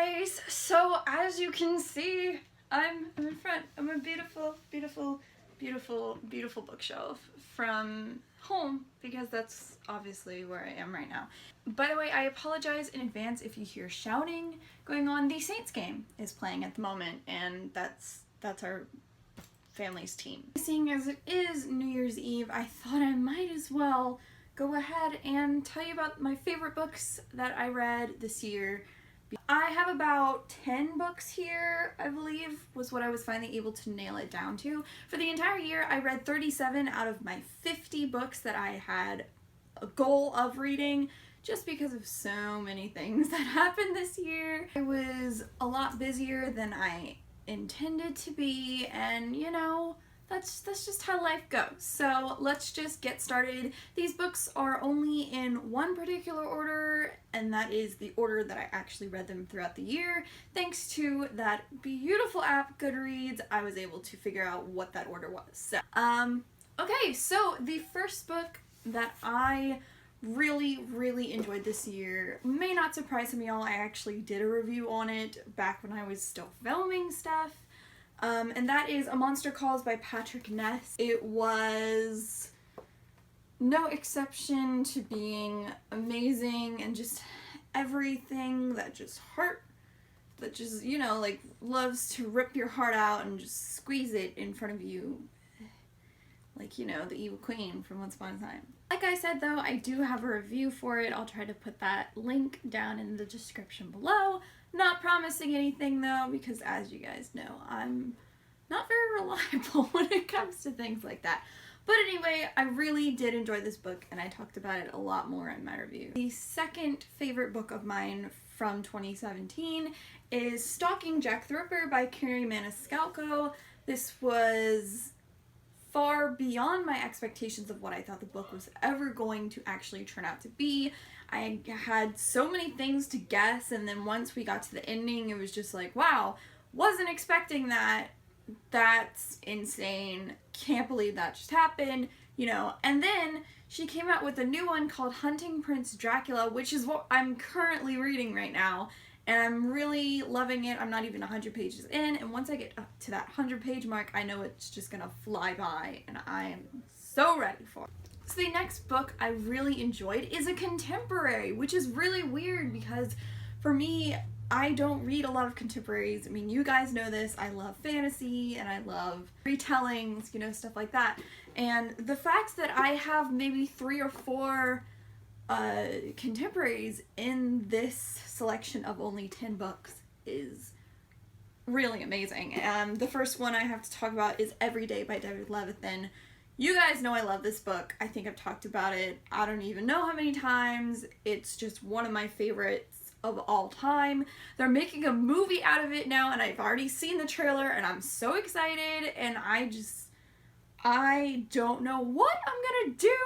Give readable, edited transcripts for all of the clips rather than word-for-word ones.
guys, so as you can see, I'm in front of a beautiful, beautiful, beautiful, beautiful bookshelf from home because that's obviously where I am right now. By the way, I apologize in advance if you hear shouting going on. The Saints game is playing at the moment, and that's our family's team. Seeing as it is New Year's Eve, I thought I might as well go ahead and tell you about my favorite books that I read this year. I have about 10 books here, I believe, was what I was finally able to nail it down to. For the entire year, I read 37 out of my 50 books that I had a goal of reading, just because of so many things that happened this year. I was a lot busier than I intended to be, and you know, that's just how life goes. So let's just get started. These books are only in one particular order, and that is the order that I actually read them throughout the year. Thanks to that beautiful app, Goodreads, I was able to figure out what that order was. So, okay, so the first book that I really enjoyed this year may not surprise some of y'all. I actually did a review on it back when I was still filming stuff. And that is A Monster Calls by Patrick Ness. It was no exception to being amazing and just everything that just you know, like loves to rip your heart out and just squeeze it in front of you. Like, you know, the evil queen from Once Upon a Time. Like I said though, I do have a review for it. I'll try to put that link down in the description below. Not promising anything though, because as you guys know, I'm not very reliable when it comes to things like that. But anyway, I really did enjoy this book, and I talked about it a lot more in my review. The second favorite book of mine from 2017 is Stalking Jack the Ripper by Carrie Maniscalco. This was far beyond my expectations of what I thought the book was ever going to actually turn out to be. I had so many things to guess, and then once we got to the ending, it was just like, wow, wasn't expecting that. That's insane. Can't believe that just happened, you know. And then she came out with a new one called Hunting Prince Dracula, which is what I'm currently reading right now, and I'm really loving it. I'm not even 100 pages in, and once I get up to that 100-page mark, I know it's just gonna fly by, and I am so ready for it. So the next book I really enjoyed is a contemporary, which is really weird because for me, I don't read a lot of contemporaries. I mean, you guys know this. I love fantasy and I love retellings, you know, stuff like that. And the fact that I have maybe 3 or 4 contemporaries in this selection of only 10 books is really amazing. And the first one I have to talk about is Every Day by David Levithan. You guys know I love this book. I think I've talked about it I don't even know how many times. It's just one of my favorites of all time. They're making a movie out of it now, and I've already seen the trailer, and I'm so excited, and I don't know what I'm gonna do.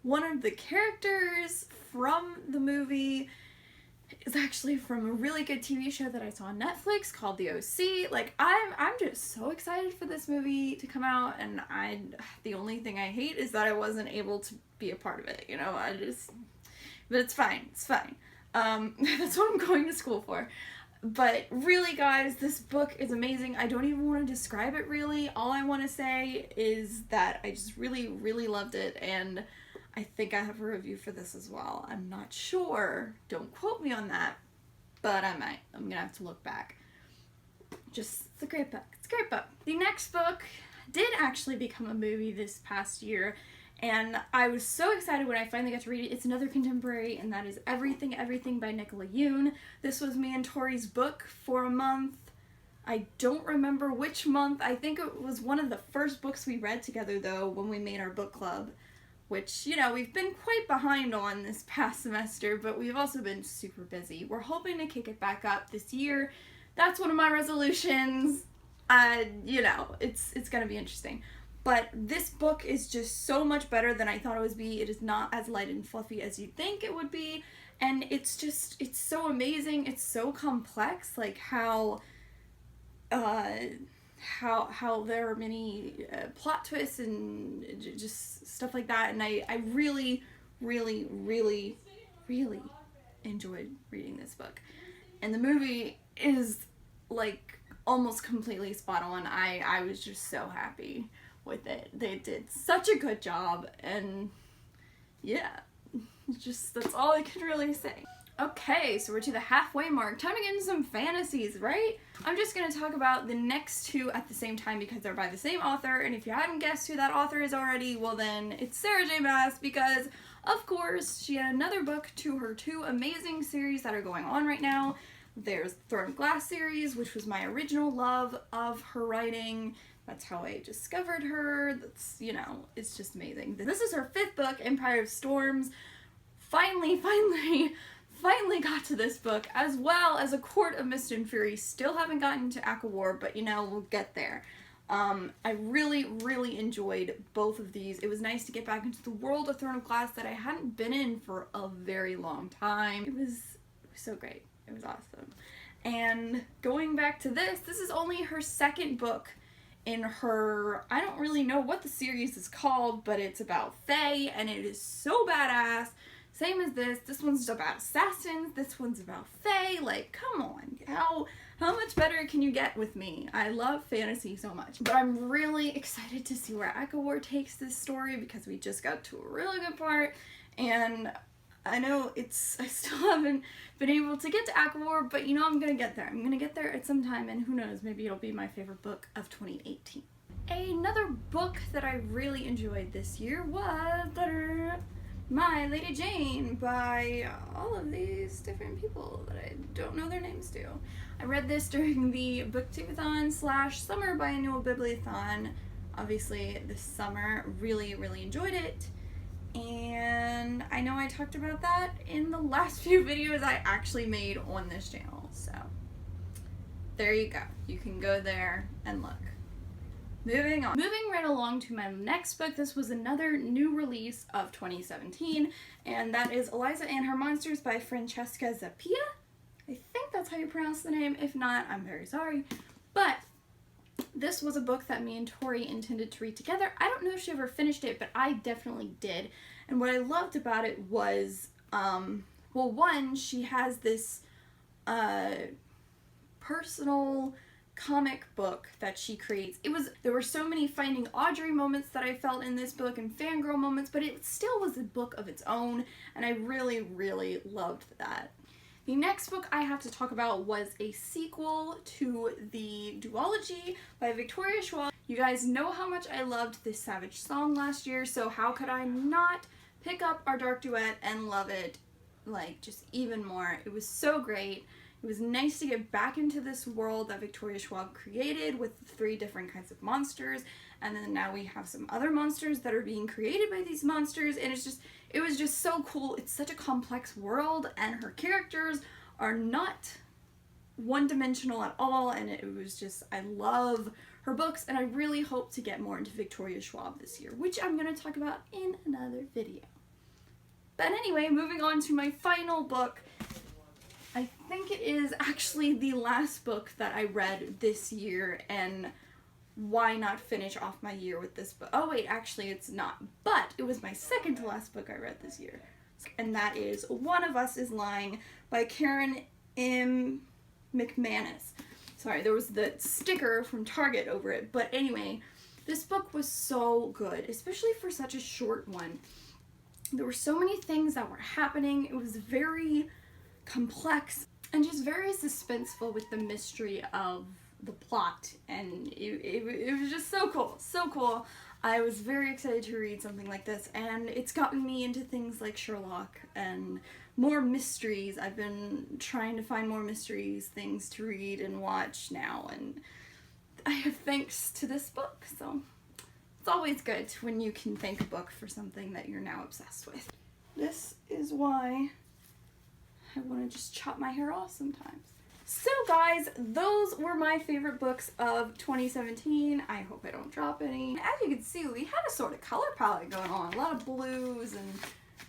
One of the characters from the movie is actually from a really good TV show that I saw on Netflix called The O.C. Like, I'm just so excited for this movie to come out, and the only thing I hate is that I wasn't able to be a part of it, you know. But it's fine. That's what I'm going to school for. But really, guys, this book is amazing. I don't even want to describe it really. All I want to say is that I just really loved it, and I think I have a review for this as well. I'm not sure. Don't quote me on that, but I might. I'm gonna have to look back. It's a great book. It's a great book. The next book did actually become a movie this past year, and I was so excited when I finally got to read it. It's another contemporary, and that is Everything, Everything by Nicola Yoon. This was me and Tori's book for a month. I don't remember which month. I think it was one of the first books we read together, though, when we made our book club, which, you know, we've been quite behind on this past semester, but we've also been super busy. We're hoping to kick it back up this year. That's one of my resolutions. You know, it's gonna be interesting. But this book is just so much better than I thought it would be. It is not as light and fluffy as you'd think it would be, and it's so amazing. It's so complex, like how there are many plot twists and just stuff like that, and I really enjoyed reading this book. And the movie is like almost completely spot on. I was just so happy with it. They did such a good job, and yeah, just that's all I could really say. Okay, so we're to the halfway mark. Time to get into some fantasies, right? I'm just going to talk about the next two at the same time because they're by the same author, and if you hadn't guessed who that author is already, well then, it's Sarah J. Maas, because, of course, she had another book to her two amazing series that are going on right now. There's Throne of Glass series, which was my original love of her writing. That's how I discovered her. That's, you know, it's just amazing. This is her fifth book, Empire of Storms. Finally got to this book, as well as A Court of Mist and Fury. Still haven't gotten to ACOWAR, but you know, we'll get there. I really enjoyed both of these. It was nice to get back into the world of Throne of Glass that I hadn't been in for a very long time. It was so great. It was awesome. And going back to this is only her second book in her, I don't really know what the series is called, but it's about Fae, and it is so badass. Same as this. This one's about assassins. This one's about Fae. Like, come on. How much better can you get with me? I love fantasy so much. But I'm really excited to see where ACOWAR takes this story because we just got to a really good part. And I know I still haven't been able to get to ACOWAR, but you know I'm gonna get there. I'm gonna get there at some time, and who knows, maybe it'll be my favorite book of 2018. Another book that I really enjoyed this year was My Lady Jane by all of these different people that I don't know their names to. I read this during the Booktubeathon / Summer Biannual Bibliothon, obviously this summer. Really enjoyed it. And I know I talked about that in the last few videos I actually made on this channel, so there you go. You can go there and look. Moving on. Moving right along to my next book. This was another new release of 2017, and that is Eliza and Her Monsters by Francesca Zappia. I think that's how you pronounce the name. If not, I'm very sorry. But this was a book that me and Tori intended to read together. I don't know if she ever finished it, but I definitely did. And what I loved about it was, well, one, she has this personal comic book that she creates. There were so many Finding Audrey moments that I felt in this book and fangirl moments, but it still was a book of its own, and I really loved that. The next book I have to talk about was a sequel to the Duology by Victoria Schwab. You guys know how much I loved this Savage song last year, so how could I not pick up our Dark Duet and love it, like, just even more. It was so great. It was nice to get back into this world that Victoria Schwab created with 3 different kinds of monsters, and then now we have some other monsters that are being created by these monsters, and it was just so cool. It's such a complex world, and her characters are not one-dimensional at all, and it was just, I love her books, and I really hope to get more into Victoria Schwab this year, which I'm going to talk about in another video. But anyway, moving on to my final book. I think it is actually the last book that I read this year, and why not finish off my year with this book? Oh wait, actually it's not, but it was my second to last book I read this year, and that is One of Us is Lying by Karen M. McManus. Sorry, there was the sticker from Target over it, but anyway, this book was so good, especially for such a short one. There were so many things that were happening. It was very complex and just very suspenseful with the mystery of the plot, and it was just so cool. I was very excited to read something like this, and it's gotten me into things like Sherlock and more mysteries. I've been trying to find more mysteries, things to read and watch now, and I have thanks to this book, so it's always good when you can thank a book for something that you're now obsessed with. This is why I want to just chop my hair off sometimes. So guys, those were my favorite books of 2017. I hope I don't drop any. As you can see, we had a sort of color palette going on. A lot of blues and,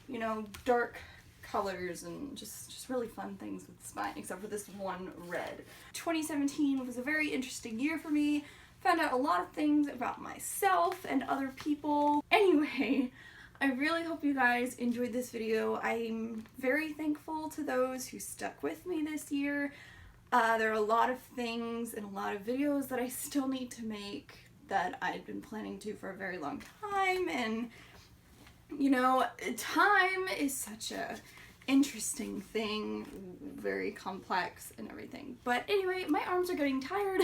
you know, dark colors and just really fun things with the spine, except for this one red. 2017 was a very interesting year for me. Found out a lot of things about myself and other people. Anyway, I really hope you guys enjoyed this video. I'm very thankful to those who stuck with me this year. There are a lot of things and a lot of videos that I still need to make that I've been planning to for a very long time, and you know, time is such a interesting thing, very complex and everything. But anyway, my arms are getting tired,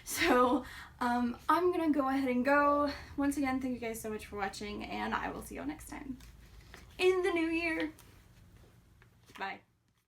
so I'm gonna go ahead and go. Once again, thank you guys so much for watching, and I will see you all next time in the new year. Bye.